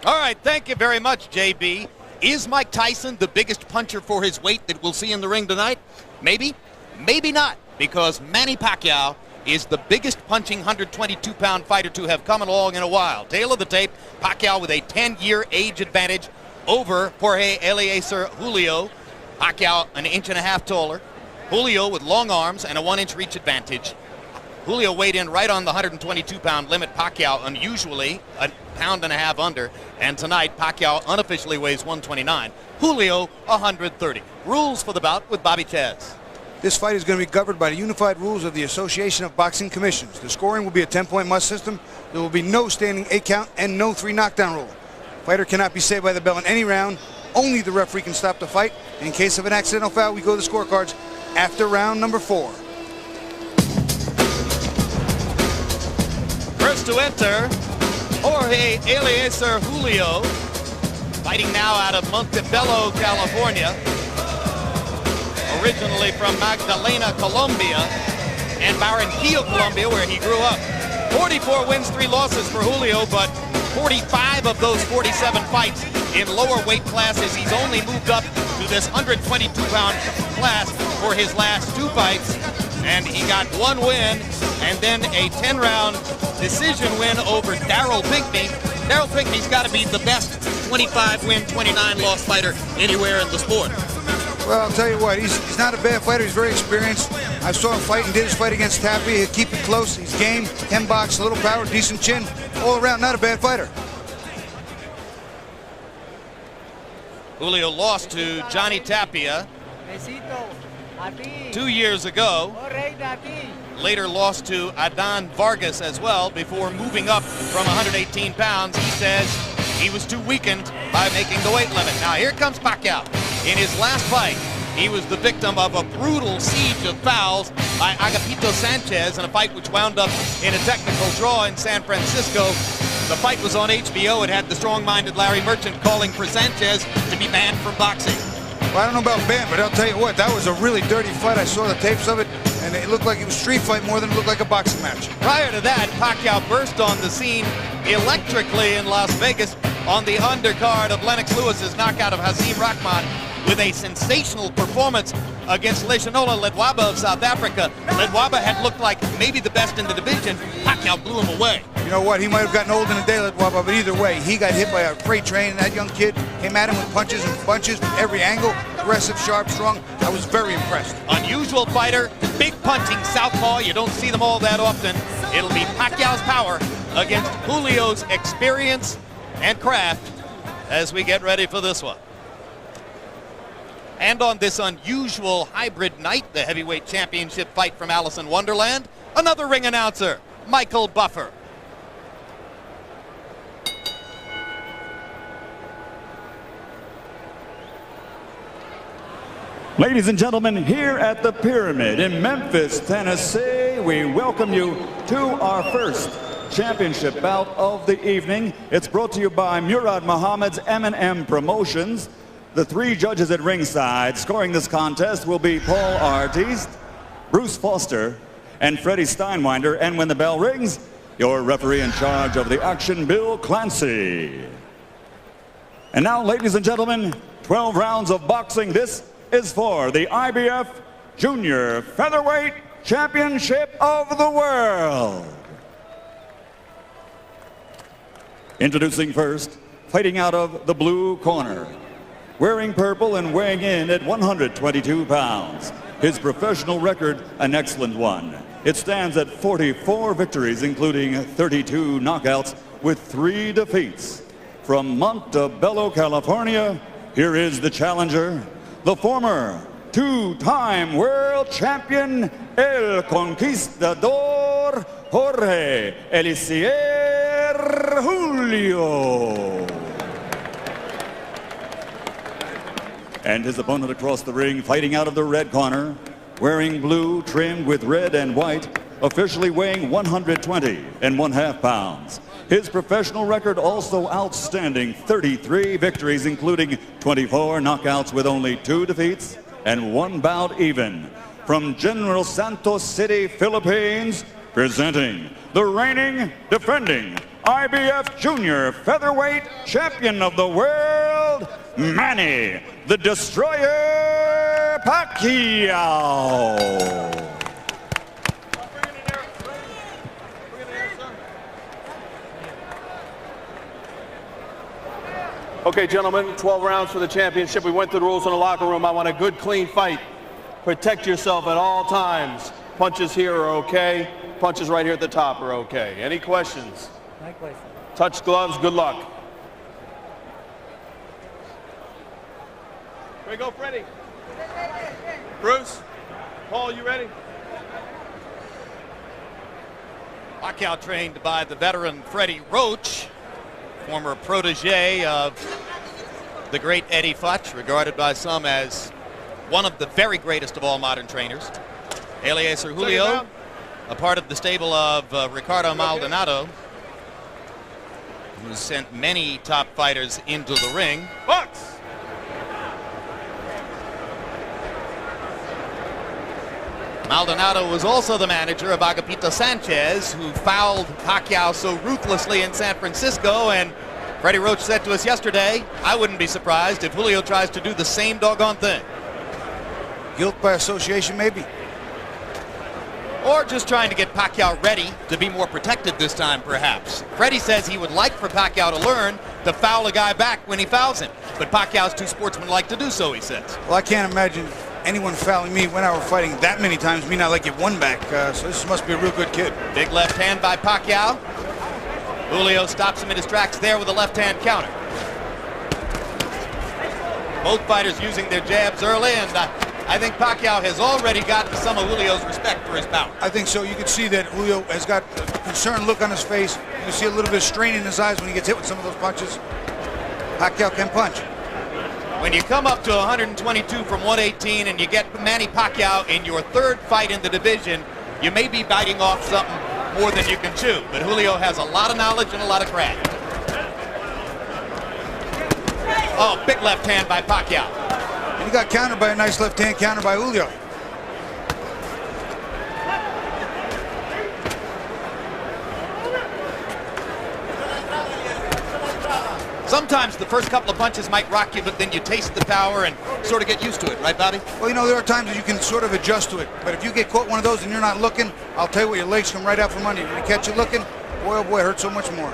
All right, thank you very much, JB. Is Mike Tyson the biggest puncher for his weight that we'll see in the ring tonight? Maybe, maybe not, because Manny Pacquiao is the biggest punching 122-pound fighter to have come along in a while. Tail of the tape, Pacquiao with a 10-year age advantage over Jorge Eliecer Julio. Pacquiao an inch and a half taller. Julio with long arms and a 1-inch reach advantage. Julio weighed in right on the 122-pound limit. Pacquiao unusually a pound and a half under. And tonight, Pacquiao unofficially weighs 129. Julio 130. Rules for the bout with Bobby Chaz. This fight is going to be governed by the unified rules of the Association of Boxing Commissions. The scoring will be a 10-point must system. There will be no standing 8 count and no 3 knockdown rule. Fighter cannot be saved by the bell in any round. Only the referee can stop the fight. In case of an accidental foul, we go to the scorecards after round number 4. First to enter, Jorge Eliecer Julio, fighting now out of Montebello, California. Originally from Magdalena, Colombia, and Barranquilla, Colombia, where he grew up. 44 wins, 3 losses for Julio, but 45 of those 47 fights in lower weight classes. He's only moved up to this 122-pound class for his last 2 fights, and he got 1 win and then a 10-round decision win over Daryl Pinkney. Daryl Pinkney's got to be the best 25-win, 29-loss fighter anywhere in the sport. Well, I'll tell you what, he's not a bad fighter. He's very experienced. I saw him fight and did his fight against Tapia. He'll keep it close. He's game, 10 box, a little power, decent chin. All around, not a bad fighter. Julio lost to Johnny Tapia 2 years ago. Later lost to Adan Vargas as well before moving up from 118 pounds. He says he was too weakened by making the weight limit. Now here comes Pacquiao. In his last fight, he was the victim of a brutal siege of fouls by Agapito Sanchez in a fight which wound up in a technical draw in San Francisco. The fight was on HBO. It had the strong-minded Larry Merchant calling for Sanchez to be banned from boxing. Well, I don't know about banned, but I'll tell you what, that was a really dirty fight. I saw the tapes of it, and it looked like it was a street fight more than it looked like a boxing match. Prior to that, Pacquiao burst on the scene electrically in Las Vegas on the undercard of Lennox Lewis's knockout of Hasim Rahman with a sensational performance against ledwaba of South Africa. Ledwaba had looked like maybe the best in the division. Pacquiao blew him away. You know what? He might have gotten old in a day, Ledwaba, but either way, he got hit by a freight train, and that young kid came at him with punches and bunches from every angle. Aggressive, sharp, strong. I was very impressed. Unusual fighter, big punching southpaw. You don't see them all that often. It'll be Pacquiao's power against Julio's experience and craft as we get ready for this one. And on this unusual hybrid night, the heavyweight championship fight from Alice in Wonderland, another ring announcer, Michael Buffer. Ladies and gentlemen, here at the Pyramid in Memphis, Tennessee, we welcome you to our first championship bout of the evening. It's brought to you by Murad Muhammad's M&M Promotions. The 3 judges at ringside scoring this contest will be Paul Artiste, Bruce Foster, and Freddie Steinwinder. And when the bell rings, your referee in charge of the action, Bill Clancy. And now, ladies and gentlemen, 12 rounds of boxing. This is for the IBF Junior Featherweight Championship of the World. Introducing first, fighting out of the blue corner, wearing purple and weighing in at 122 pounds. His professional record, an excellent one. It stands at 44 victories, including 32 knockouts with 3 defeats. From Montebello, California, here is the challenger, the former 2-time world champion, El Conquistador, Jorge Eliecer Julio. And his opponent across the ring, fighting out of the red corner, wearing blue trimmed with red and white, officially weighing 120.5 pounds. His professional record also outstanding, 33 victories, including 24 knockouts with only 2 defeats and 1 bout even. From General Santos City, Philippines, presenting the reigning, defending IBF Junior Featherweight Champion of the World, Manny, the Destroyer Pacquiao. Okay, gentlemen, 12 rounds for the championship. We went through the rules in the locker room. I want a good, clean fight. Protect yourself at all times. Punches here are okay. Punches right here at the top are okay. Any questions? No question. Touch gloves, good luck. Here we go, Freddie. Bruce, Paul, you ready? Pacquiao trained by the veteran Freddie Roach, former protege of the great Eddie Futch, regarded by some as one of the very greatest of all modern trainers. Eliecer Julio, a part of the stable of Ricardo Maldonado, who sent many top fighters into the ring. Box! Maldonado was also the manager of Agapito Sanchez, who fouled Pacquiao so ruthlessly in San Francisco, and Freddie Roach said to us yesterday, I wouldn't be surprised if Julio tries to do the same doggone thing. Guilt by association, maybe. Or just trying to get Pacquiao ready to be more protected this time, perhaps. Freddie says he would like for Pacquiao to learn to foul a guy back when he fouls him, but Pacquiao's too sportsmanlike to do so, he says. Well, I can't imagine anyone fouling me when I were fighting that many times, me not like get one back, so this must be a real good kid. Big left hand by Pacquiao. Julio stops him in his tracks there with a left hand counter. Both fighters using their jabs early, and I think Pacquiao has already gotten some of Julio's respect for his power. I think so. You can see that Julio has got a concerned look on his face. You can see a little bit of strain in his eyes when he gets hit with some of those punches. Pacquiao can punch. When you come up to 122 from 118 and you get Manny Pacquiao in your third fight in the division, you may be biting off something more than you can chew. But Julio has a lot of knowledge and a lot of craft. Oh, big left hand by Pacquiao. And he got countered by a nice left hand counter by Julio. Sometimes the first couple of punches might rock you, but then you taste the power and sort of get used to it, right, Bobby? Well, you know, there are times that you can sort of adjust to it. But if you get caught one of those and you're not looking, I'll tell you what, your legs come right out from under you. When you catch you looking, boy, oh boy, it hurts so much more.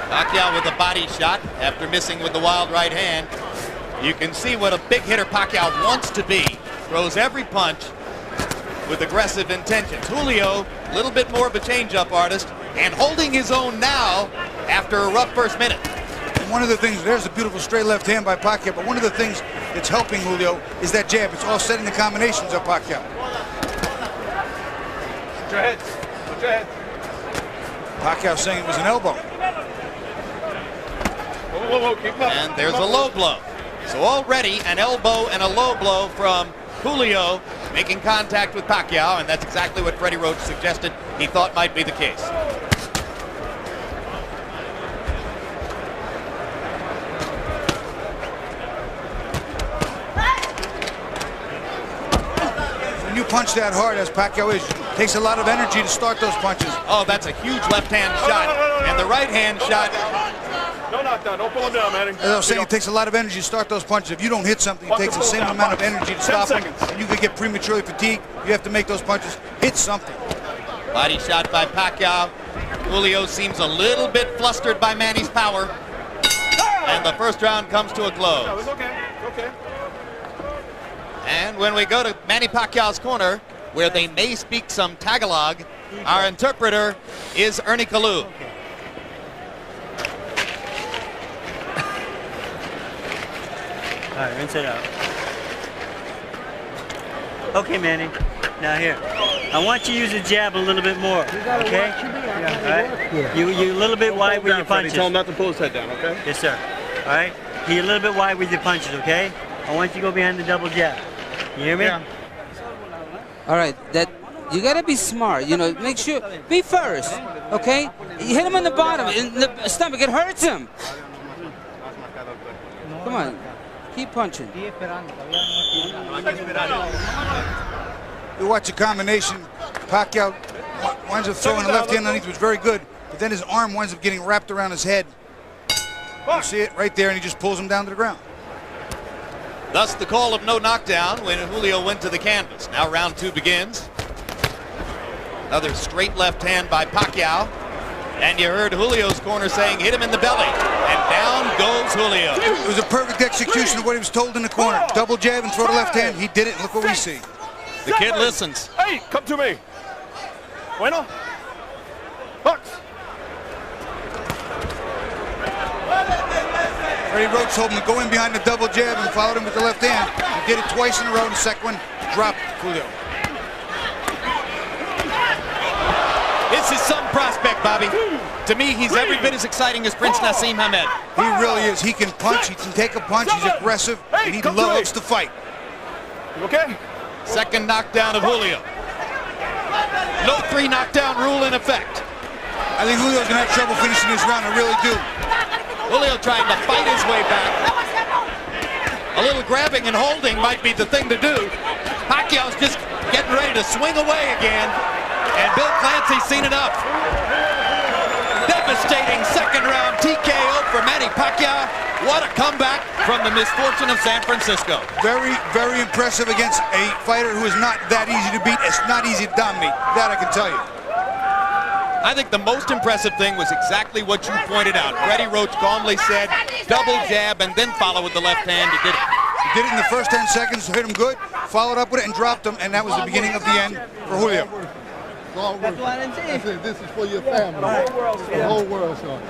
Pacquiao with a body shot after missing with the wild right hand. You can see what a big hitter Pacquiao wants to be. Throws every punch with aggressive intentions. Julio, a little bit more of a change-up artist, and holding his own now after a rough first minute. One of the things, there's a beautiful straight left hand by Pacquiao, but one of the things that's helping Julio is that jab. It's all setting the combinations of Pacquiao. Put your heads. Put your heads. Pacquiao saying it was an elbow. Whoa, keep up. And there's a low blow. So already an elbow and a low blow from Julio making contact with Pacquiao, and that's exactly what Freddie Roach suggested he thought might be the case. You punch that hard as Pacquiao is, it takes a lot of energy to start those punches. Oh, that's a huge left-hand shot, and the right-hand shot. No knockdown, don't pull him down, Manny. As I was saying, it takes a lot of energy to start those punches. If you don't hit something, it takes the same amount of energy to stop them. And you could get prematurely fatigued. You have to make those punches hit something. Body shot by Pacquiao. Julio seems a little bit flustered by Manny's power. And the first round comes to a close. No, it's okay. Okay. And when we go to Manny Pacquiao's corner, where they may speak some Tagalog, our interpreter is Ernie Kalu. All right, rinse it out. Okay, Manny. Now here, I want you to use the jab a little bit more. Okay? All right. You a little bit wide with your punches. Tell him not to pull his head down, okay? Yes, sir. All right. You're a little bit wide with your punches. Okay? I want you to go behind the double jab. You hear me? Yeah. All right, that you gotta be smart. You know, make sure be first. Okay, you hit him on the bottom, in the stomach. It hurts him. Come on, keep punching. You watch a combination. Pacquiao winds up throwing a left hand underneath, which was very good. but then his arm winds up getting wrapped around his head. You see it right there, and he just pulls him down to the ground. Thus the call of no knockdown when Julio went to the canvas. Now round 2 begins. Another straight left hand by Pacquiao. And you heard Julio's corner saying, hit him in the belly. And down goes Julio. It was a perfect execution of what he was told in the corner. Double jab and throw the left hand. He did it, and look what we see. The kid listens. Hey, come to me. Bueno. Box. Freddie Roach told him to go in behind the double jab and followed him with the left hand. He did it twice in a row, and the second one dropped Julio. This is some prospect, Bobby. To me, he's every bit as exciting as Prince Nassim Hamed. He really is. He can punch. He can take a punch. He's aggressive, and he loves to fight. Okay. Second knockdown of Julio. No 3 knockdown rule in effect. I think Julio's going to have trouble finishing this round. I really do. Julio trying to fight his way back. A little grabbing and holding might be the thing to do. Pacquiao's just getting ready to swing away again. And Bill Clancy's seen enough. Devastating second round TKO for Manny Pacquiao. What a comeback from the misfortune of San Francisco. Very, very impressive against a fighter who is not that easy to beat. It's not easy to dominate. That I can tell you. I think the most impressive thing was exactly what you pointed out. Freddie Roach calmly said, double jab and then follow with the left hand. He did it. He did it in the first 10 seconds, hit him good, followed up with it and dropped him, and that was the beginning of the end for Julio. That's it. This is for your family. The whole world, son.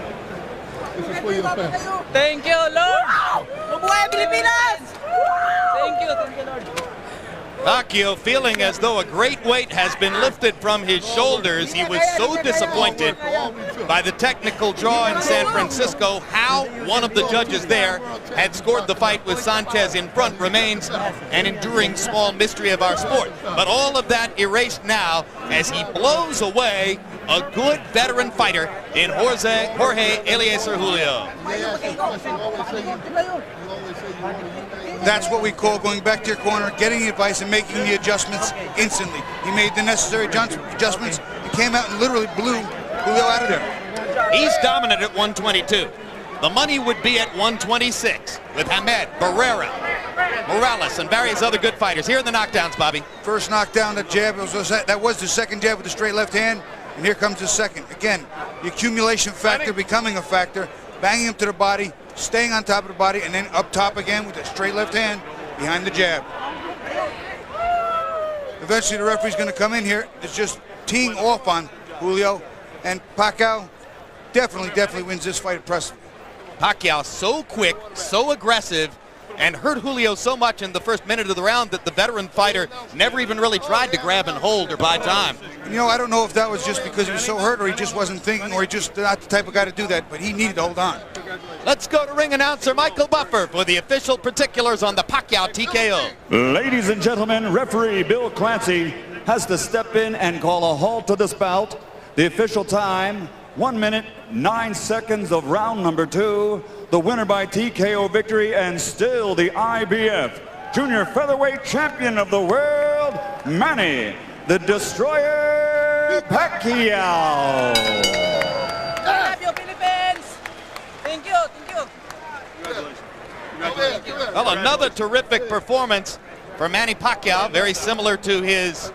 This is for your family. Thank you, Lord. Mabuhay Pilipinas! Thank you, Lord. Pacquiao feeling as though a great weight has been lifted from his shoulders. He was so disappointed by the technical draw in San Francisco. How one of the judges there had scored the fight with Sanchez in front remains an enduring small mystery of our sport. But all of that erased now as he blows away a good veteran fighter in Jorge Eliecer Julio. That's what we call going back to your corner, getting the advice, and making the adjustments instantly. He made the necessary adjustments and came out and literally blew Julio out of there. He's dominant at 122. The money would be at 126 with Hamed, Barrera, Morales, and various other good fighters. Here are the knockdowns, Bobby. First knockdown, the jab, that was the second jab with the straight left hand, and here comes the second. Again, the accumulation factor becoming a factor, banging him to the body, staying on top of the body, and then up top again with a straight left hand behind the jab. Eventually the referee's going to come in here. It's just teeing off on Julio, and Pacquiao definitely wins this fight impressively. Pacquiao so quick, so aggressive, and hurt Julio so much in the first minute of the round that the veteran fighter never even really tried to grab and hold or buy time. You know, I don't know if that was just because he was so hurt or he just wasn't thinking or he just not the type of guy to do that, but he needed to hold on. Let's go to ring announcer Michael Buffer for the official particulars on the Pacquiao TKO. Ladies and gentlemen, referee Bill Clancy has to step in and call a halt to this bout. The official time, 1 minute, 9 seconds of round number 2. The winner by TKO victory and still the IBF Junior Featherweight Champion of the world, Manny, the Destroyer Pacquiao. Love you, Philippines! Thank you, thank you. Well, another terrific performance for Manny Pacquiao, very similar to his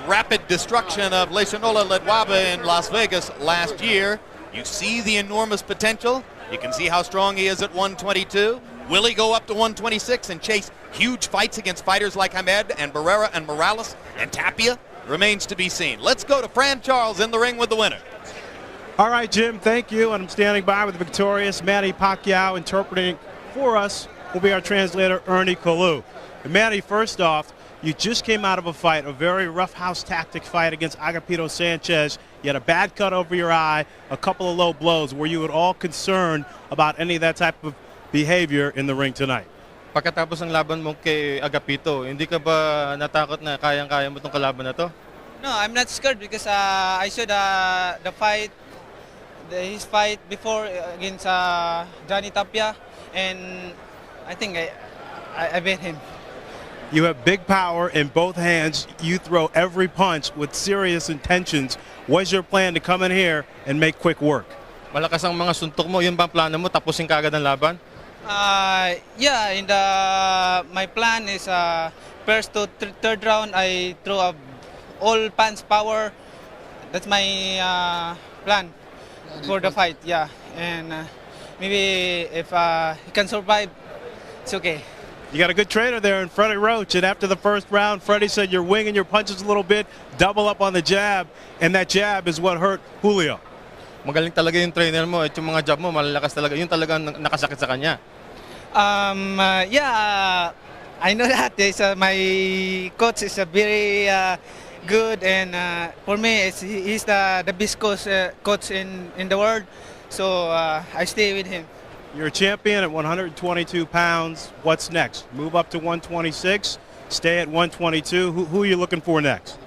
rapid destruction of ledwaba in Las Vegas last year. You see the enormous potential. You can see how strong he is at 122. Will he go up to 126 and chase huge fights against fighters like Hamed and Barrera and Morales and Tapia? Remains to be seen. Let's go to Fran Charles in the ring with the winner. All right, Jim, thank you. And I'm standing by with the victorious Manny Pacquiao. Interpreting for us will be our translator, Ernie Kalu. And Manny, first off, you just came out of a fight, a very roughhouse tactic fight against Agapito Sanchez. You had a bad cut over your eye, a couple of low blows. Were you at all concerned about any of that type of behavior in the ring tonight? Pagkatapos ng laban mo kay Agapito, hindi ka ba natakot na kayang-kaya mo itong kalaban na to? No, I'm not scared because I saw the fight, his fight before against Johnny Tapia, and I think I beat him. You have big power in both hands. You throw every punch with serious intentions. What's your plan to come in here and make quick work? Malakas ang mga suntok mo, yun ba ang plano mo? Tapusin kaagad ang laban? Yeah, my plan is first to third round I throw up all punch power. That's my plan for the fight. Yeah, and maybe if he can survive, it's okay. You got a good trainer there in Freddie Roach, and after the first round, Freddie said you're winging your punches a little bit, double up on the jab, and that jab is what hurt Julio. Magaling talaga yung trainer mo at yung mga jab mo malalakas talaga. Yun talaga nakasakit sa kanya. Yeah, I know that. My coach is a very good, and for me, he's the best coach in the world. So I stay with him. You're a champion at 122 pounds. What's next? Move up to 126, stay at 122. Who are you looking for next?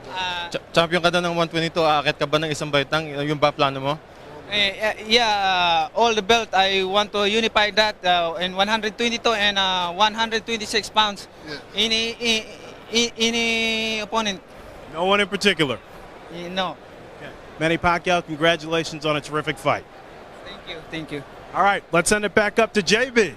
Champion ka na ng 122, aakit ka ba ng isang baitang? Yung ba plano mo? Yeah, all the belt, I want to unify that in 122 and 126 pounds. Yeah. Any opponent. No one in particular? No. Okay. Manny Pacquiao, congratulations on a terrific fight. Thank you. Thank you. All right, let's send it back up to JB.